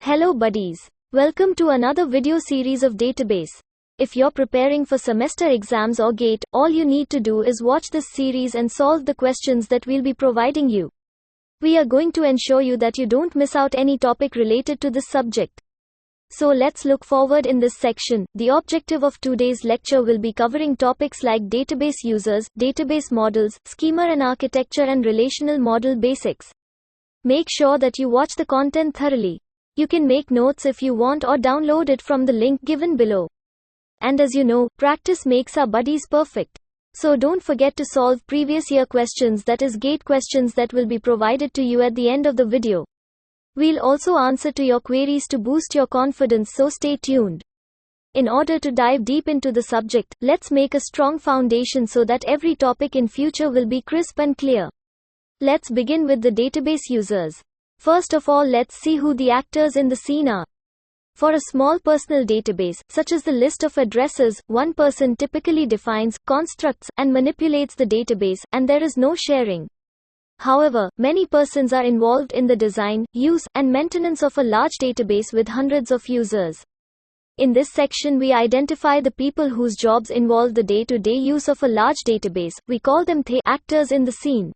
Hello buddies. Welcome to another video series of database. If you're preparing for semester exams or GATE, all you need to do is watch this series and solve the questions that we'll be providing you. We are going to ensure you that you don't miss out any topic related to this subject. So let's look forward in this section. The objective of today's lecture will be covering topics like database users, database models, schema and architecture, and relational model basics. Make sure that you watch the content thoroughly. You can make notes if you want or download it from the link given below. And as you know, practice makes our buddies perfect. So don't forget to solve previous year questions, that is GATE questions, that will be provided to you at the end of the video. We'll also answer to your queries to boost your confidence, so stay tuned. In order to dive deep into the subject, let's make a strong foundation so that every topic in future will be crisp and clear. Let's begin with the database users. First of all, let's see who the actors in the scene are. For a small personal database, such as the list of addresses, one person typically defines, constructs, and manipulates the database, and there is no sharing. However, many persons are involved in the design, use, and maintenance of a large database with hundreds of users. In this section, we identify the people whose jobs involve the day-to-day use of a large database. We call them the actors in the scene.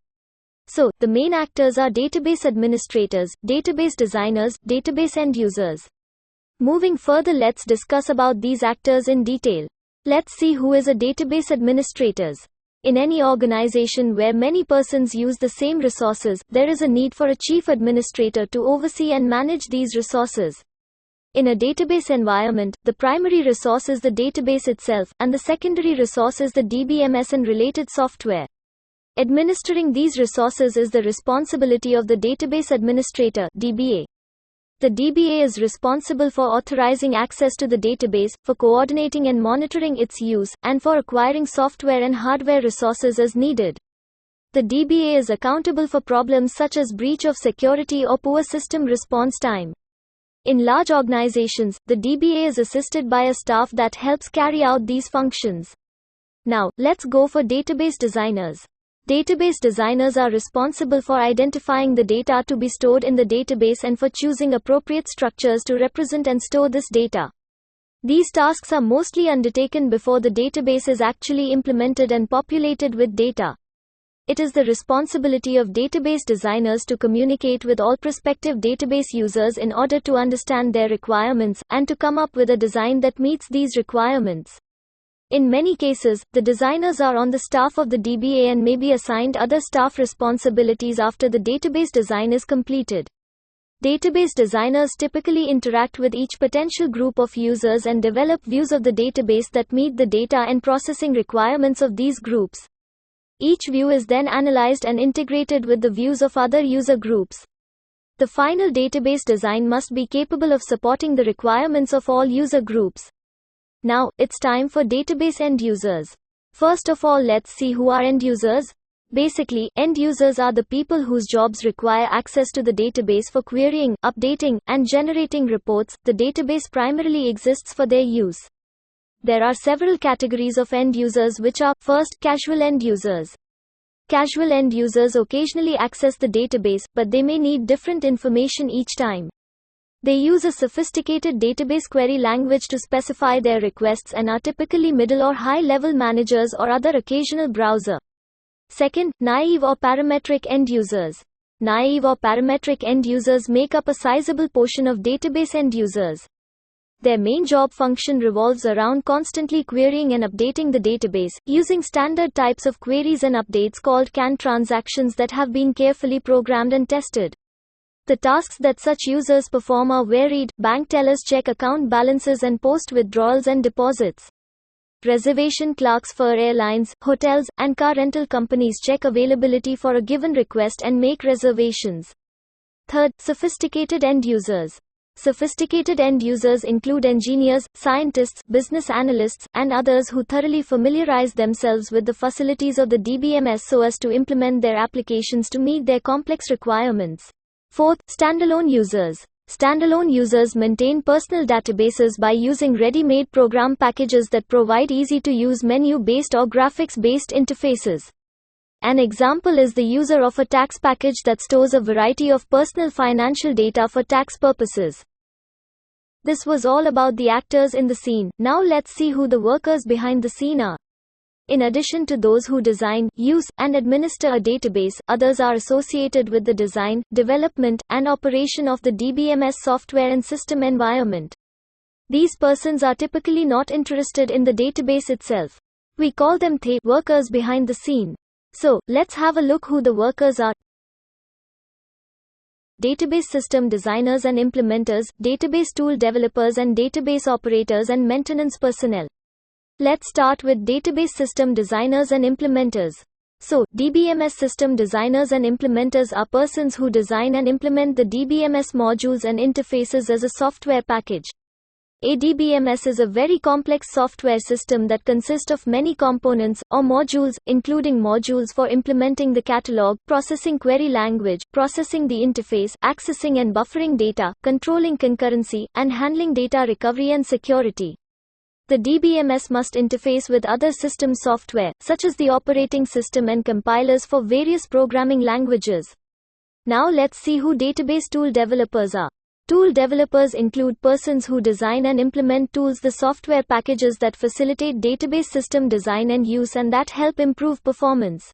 So, the main actors are database administrators, database designers, database end users. Moving further, let's discuss about these actors in detail. Let's see who is a database administrators. In any organization where many persons use the same resources, there is a need for a chief administrator to oversee and manage these resources. In a database environment, the primary resource is the database itself, and the secondary resource is the DBMS and related software. Administering these resources is the responsibility of the database administrator, DBA. The DBA is responsible for authorizing access to the database, for coordinating and monitoring its use, and for acquiring software and hardware resources as needed. The DBA is accountable for problems such as breach of security or poor system response time. In large organizations, the DBA is assisted by a staff that helps carry out these functions. Now, let's go for database designers. Database designers are responsible for identifying the data to be stored in the database and for choosing appropriate structures to represent and store this data. These tasks are mostly undertaken before the database is actually implemented and populated with data. It is the responsibility of database designers to communicate with all prospective database users in order to understand their requirements, and to come up with a design that meets these requirements. In many cases, the designers are on the staff of the DBA and may be assigned other staff responsibilities after the database design is completed. Database designers typically interact with each potential group of users and develop views of the database that meet the data and processing requirements of these groups. Each view is then analyzed and integrated with the views of other user groups. The final database design must be capable of supporting the requirements of all user groups. Now, it's time for database end users. First of all, let's see who are end users. Basically, end users are the people whose jobs require access to the database for querying, updating, and generating reports. The database primarily exists for their use. There are several categories of end users, which are: first, casual end users. Casual end users occasionally access the database, but they may need different information each time. They use a sophisticated database query language to specify their requests and are typically middle or high-level managers or other occasional browser. Second, naive or parametric end users. Naive or parametric end users make up a sizable portion of database end users. Their main job function revolves around constantly querying and updating the database, using standard types of queries and updates called canned transactions that have been carefully programmed and tested. The tasks that such users perform are varied. Bank tellers check account balances and post withdrawals and deposits. Reservation clerks for airlines, hotels, and car rental companies check availability for a given request and make reservations. Third, sophisticated end users. Sophisticated end users include engineers, scientists, business analysts, and others who thoroughly familiarize themselves with the facilities of the DBMS so as to implement their applications to meet their complex requirements. Fourth, standalone users. Standalone users maintain personal databases by using ready-made program packages that provide easy-to-use menu-based or graphics-based interfaces. An example is the user of a tax package that stores a variety of personal financial data for tax purposes. This was all about the actors in the scene. Now let's see who the workers behind the scene are. In addition to those who design, use, and administer a database, others are associated with the design, development, and operation of the DBMS software and system environment. These persons are typically not interested in the database itself. We call them the workers behind the scene. So, let's have a look who the workers are. Database system designers and implementers, database tool developers and database operators and maintenance personnel. Let's start with database system designers and implementers. So, DBMS system designers and implementers are persons who design and implement the DBMS modules and interfaces as a software package. A DBMS is a very complex software system that consists of many components, or modules, including modules for implementing the catalog, processing query language, processing the interface, accessing and buffering data, controlling concurrency, and handling data recovery and security. The DBMS must interface with other system software, such as the operating system and compilers for various programming languages. Now let's see who database tool developers are. Tool developers include persons who design and implement tools, the software packages that facilitate database system design and use and that help improve performance.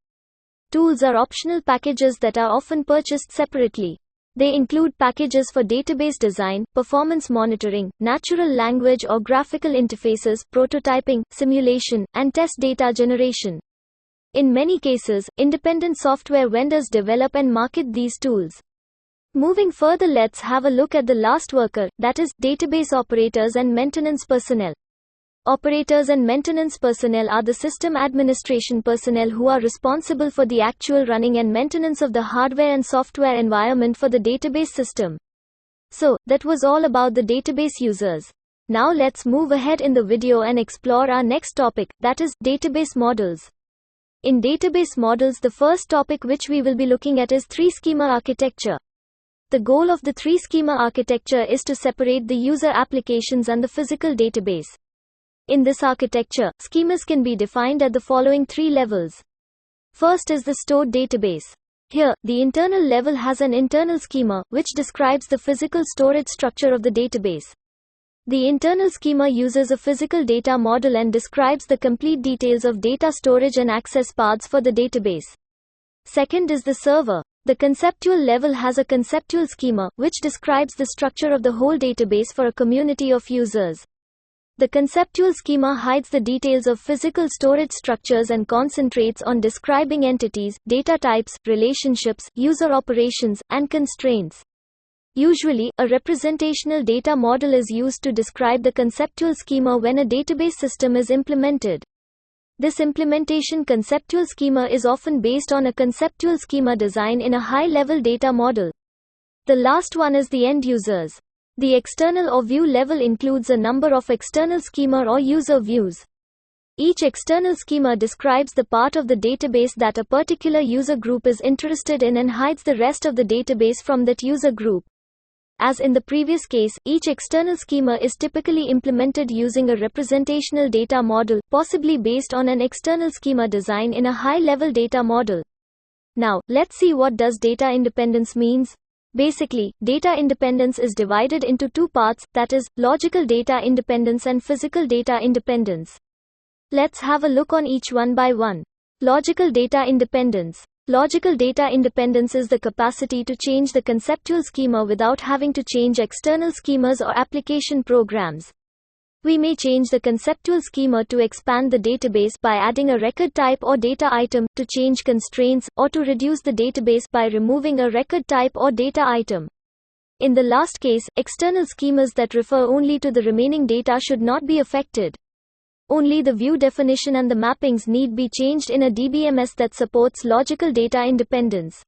Tools are optional packages that are often purchased separately. They include packages for database design, performance monitoring, natural language or graphical interfaces, prototyping, simulation, and test data generation. In many cases, independent software vendors develop and market these tools. Moving further, let's have a look at the last worker, that is, database operators and maintenance personnel. Operators and maintenance personnel are the system administration personnel who are responsible for the actual running and maintenance of the hardware and software environment for the database system. So, that was all about the database users. Now let's move ahead in the video and explore our next topic, that is, database models. In database models, the first topic which we will be looking at is three-schema architecture. The goal of the three-schema architecture is to separate the user applications and the physical database. In this architecture, schemas can be defined at the following three levels. First is the stored database. Here, the internal level has an internal schema, which describes the physical storage structure of the database. The internal schema uses a physical data model and describes the complete details of data storage and access paths for the database. Second is the server. The conceptual level has a conceptual schema, which describes the structure of the whole database for a community of users. The conceptual schema hides the details of physical storage structures and concentrates on describing entities, data types, relationships, user operations, and constraints. Usually, a representational data model is used to describe the conceptual schema when a database system is implemented. This implementation conceptual schema is often based on a conceptual schema design in a high-level data model. The last one is the end users. The external or view level includes a number of external schema or user views. Each external schema describes the part of the database that a particular user group is interested in and hides the rest of the database from that user group. As in the previous case, each external schema is typically implemented using a representational data model, possibly based on an external schema design in a high-level data model. Now, let's see what does data independence means. Basically, data independence is divided into two parts, that is, logical data independence and physical data independence. Let's have a look on each one by one. Logical data independence. Logical data independence is the capacity to change the conceptual schema without having to change external schemas or application programs. We may change the conceptual schema to expand the database by adding a record type or data item, to change constraints, or to reduce the database by removing a record type or data item. In the last case, external schemas that refer only to the remaining data should not be affected. Only the view definition and the mappings need be changed in a DBMS that supports logical data independence.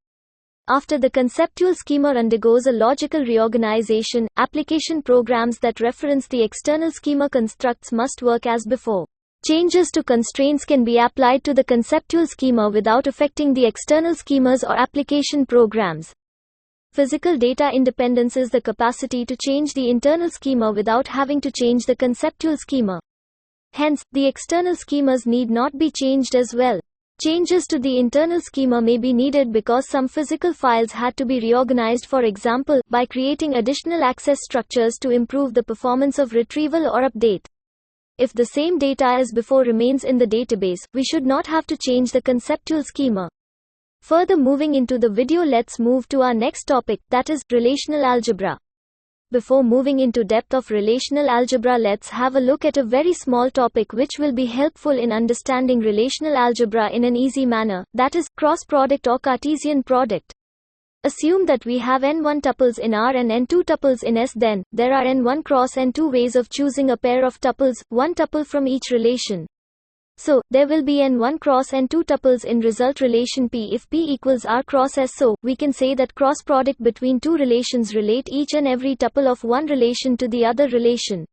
After the conceptual schema undergoes a logical reorganization, application programs that reference the external schema constructs must work as before. Changes to constraints can be applied to the conceptual schema without affecting the external schemas or application programs. Physical data independence is the capacity to change the internal schema without having to change the conceptual schema. Hence, the external schemas need not be changed as well. Changes to the internal schema may be needed because some physical files had to be reorganized, for example, by creating additional access structures to improve the performance of retrieval or update. If the same data as before remains in the database, we should not have to change the conceptual schema. Further moving into the video, let's move to our next topic, that is, relational algebra. Before moving into depth of relational algebra, let's have a look at a very small topic which will be helpful in understanding relational algebra in an easy manner, that is, cross product or Cartesian product. Assume that we have n1 tuples in R and n2 tuples in S, then there are n1 cross n2 ways of choosing a pair of tuples, one tuple from each relation. So, there will be n1 cross n2 tuples in result relation P if P equals R cross S. So, we can say that cross product between two relations relate each and every tuple of one relation to the other relation.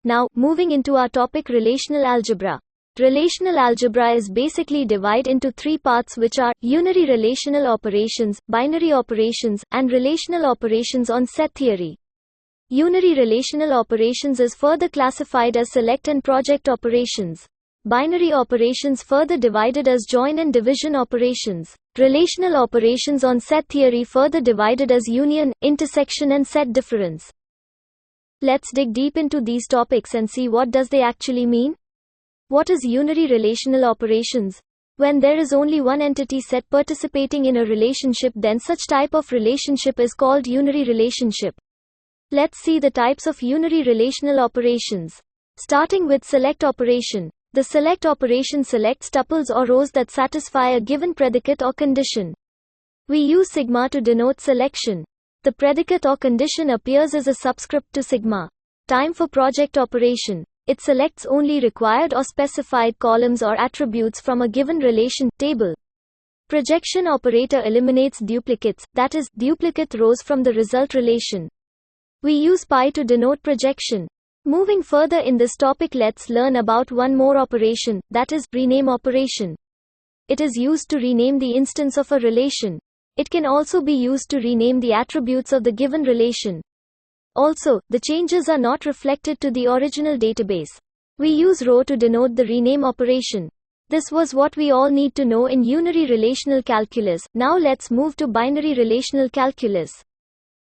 Now, moving into our topic, relational algebra. Relational algebra is basically divided into three parts, which are unary relational operations, binary operations, and relational operations on set theory. Unary relational operations is further classified as select and project operations. Binary operations further divided as join and division operations. Relational operations on set theory further divided as union, intersection and set difference. Let's dig deep into these topics and see what does they actually mean. What is unary relational operations? When there is only one entity set participating in a relationship, then such type of relationship is called unary relationship. Let's see the types of unary relational operations. Starting with select operation. The select operation selects tuples or rows that satisfy a given predicate or condition. We use sigma to denote selection. The predicate or condition appears as a subscript to sigma. Time for project operation. It selects only required or specified columns or attributes from a given relation table. Projection operator eliminates duplicates, that is, duplicate rows from the result relation. We use pi to denote projection. Moving further in this topic, let's learn about one more operation, that is, rename operation. It is used to rename the instance of a relation. It can also be used to rename the attributes of the given relation. Also, the changes are not reflected to the original database. We use row to denote the rename operation. This was what we all need to know in unary relational calculus. Now let's move to binary relational calculus.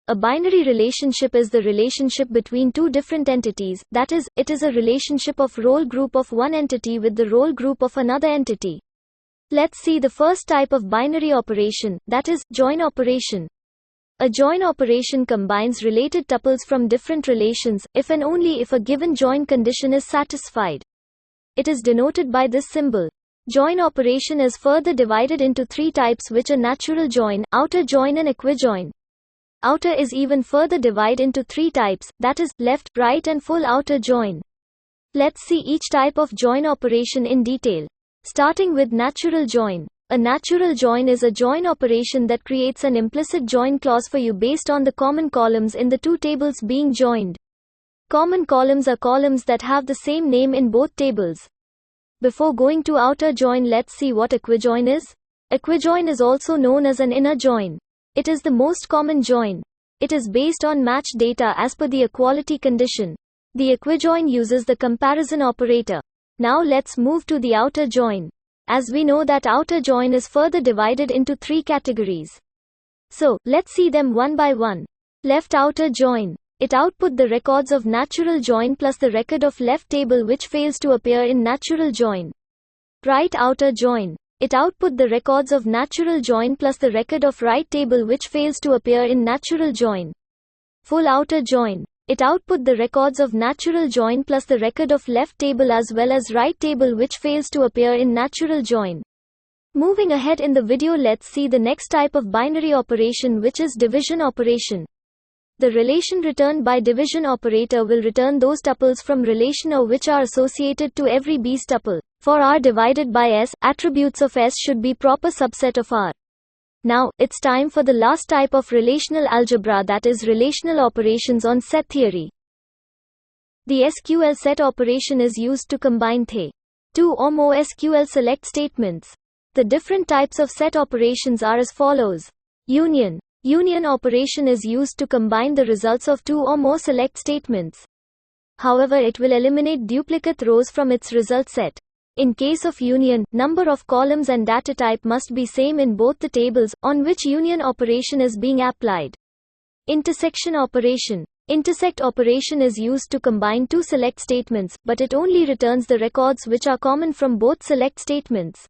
A binary relationship is the relationship between two different entities, that is, it is a relationship of role group of one entity with the role group of another entity. Let's see the first type of binary operation, that is, join operation. A join operation combines related tuples from different relations, if and only if a given join condition is satisfied. It is denoted by this symbol. Join operation is further divided into three types, which are natural join, outer join and equijoin. Outer is even further divided into three types, that is, left, right and full outer join. Let's see each type of join operation in detail. Starting with natural join. A natural join is a join operation that creates an implicit join clause for you based on the common columns in the two tables being joined. Common columns are columns that have the same name in both tables. Before going to outer join, let's see what equijoin is. Equijoin is also known as an inner join. It is the most common join. It is based on matched data as per the equality condition. The equijoin uses the comparison operator. Now let's move to the outer join. As we know that outer join is further divided into three categories. So, let's see them one by one. Left outer join. It output the records of natural join plus the record of left table which fails to appear in natural join. Right outer join. It output the records of natural join plus the record of right table which fails to appear in natural join. Full outer join. It output the records of natural join plus the record of left table as well as right table which fails to appear in natural join. Moving ahead in the video, let's see the next type of binary operation, which is division operation. The relation returned by division operator will return those tuples from relation A which are associated to every B's tuple. For R divided by S, attributes of S should be proper subset of R. Now, it's time for the last type of relational algebra, that is relational operations on set theory. The SQL set operation is used to combine two or more SQL select statements. The different types of set operations are as follows. Union. Union operation is used to combine the results of two or more select statements. However, it will eliminate duplicate rows from its result set. In case of union, number of columns and data type must be same in both the tables on which union operation is being applied. Intersection operation. Intersect operation is used to combine two select statements, but it only returns the records which are common from both select statements.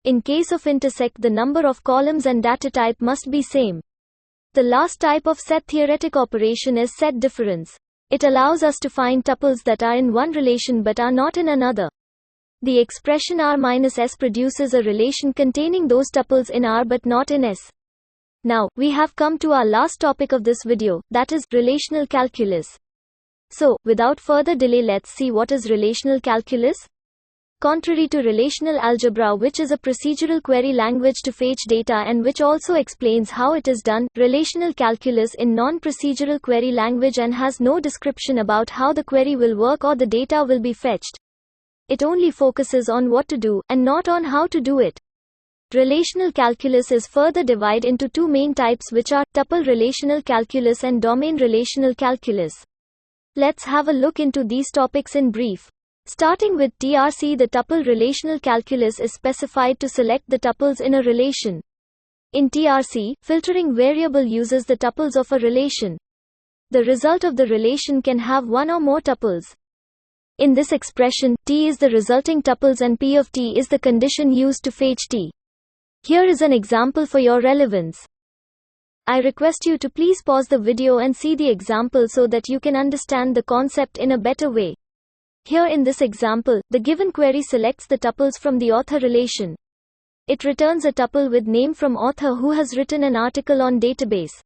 In case of intersect, the number of columns and data type must be same. The last type of set theoretic operation is set difference. It allows us to find tuples that are in one relation but are not in another. The expression R minus S produces a relation containing those tuples in R but not in S. Now, we have come to our last topic of this video, that is, relational calculus. So, without further delay, let's see what is relational calculus. Contrary to relational algebra, which is a procedural query language to fetch data and which also explains how it is done, relational calculus is non-procedural query language and has no description about how the query will work or the data will be fetched. It only focuses on what to do, and not on how to do it. Relational calculus is further divided into two main types, which are tuple relational calculus and domain relational calculus. Let's have a look into these topics in brief. Starting with TRC, the tuple relational calculus is specified to select the tuples in a relation. In TRC, filtering variable uses the tuples of a relation. The result of the relation can have one or more tuples. In this expression, T is the resulting tuples and P of T is the condition used to fetch T. Here is an example for your relevance. I request you to please pause the video and see the example so that you can understand the concept in a better way. Here in this example, the given query selects the tuples from the author relation. It returns a tuple with name from author who has written an article on database.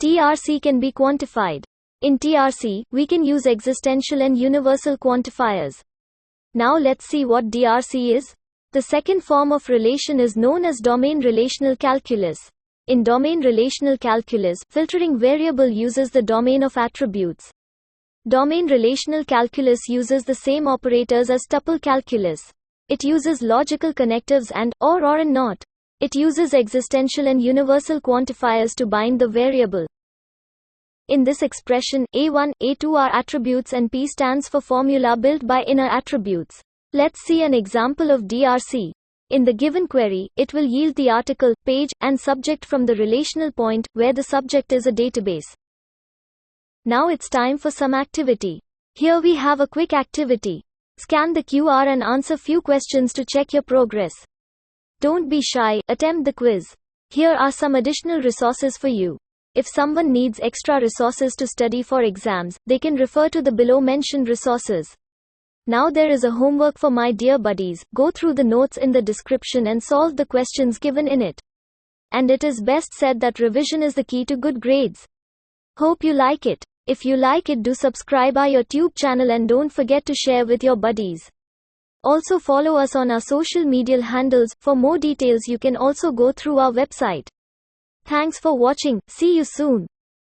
TRC can be quantified. In TRC, we can use existential and universal quantifiers. Now let's see what DRC is. The second form of relation is known as domain relational calculus. In domain relational calculus, filtering variable uses the domain of attributes. Domain relational calculus uses the same operators as tuple calculus. It uses logical connectives and, or and not. It uses existential and universal quantifiers to bind the variable. In this expression, A1, A2 are attributes and P stands for formula built by inner attributes. Let's see an example of DRC. In the given query, it will yield the article, page, and subject from the relational point, where the subject is a database. Now it's time for some activity. Here we have a quick activity. Scan the QR and answer few questions to check your progress. Don't be shy, attempt the quiz. Here are some additional resources for you. If someone needs extra resources to study for exams, they can refer to the below mentioned resources. Now there is a homework for my dear buddies. Go through the notes in the description and solve the questions given in it. And it is best said that revision is the key to good grades. Hope you like it. If you like it, do subscribe our YouTube channel and don't forget to share with your buddies. Also follow us on our social media handles. For more details you can also go through our website. Thanks for watching. See you soon.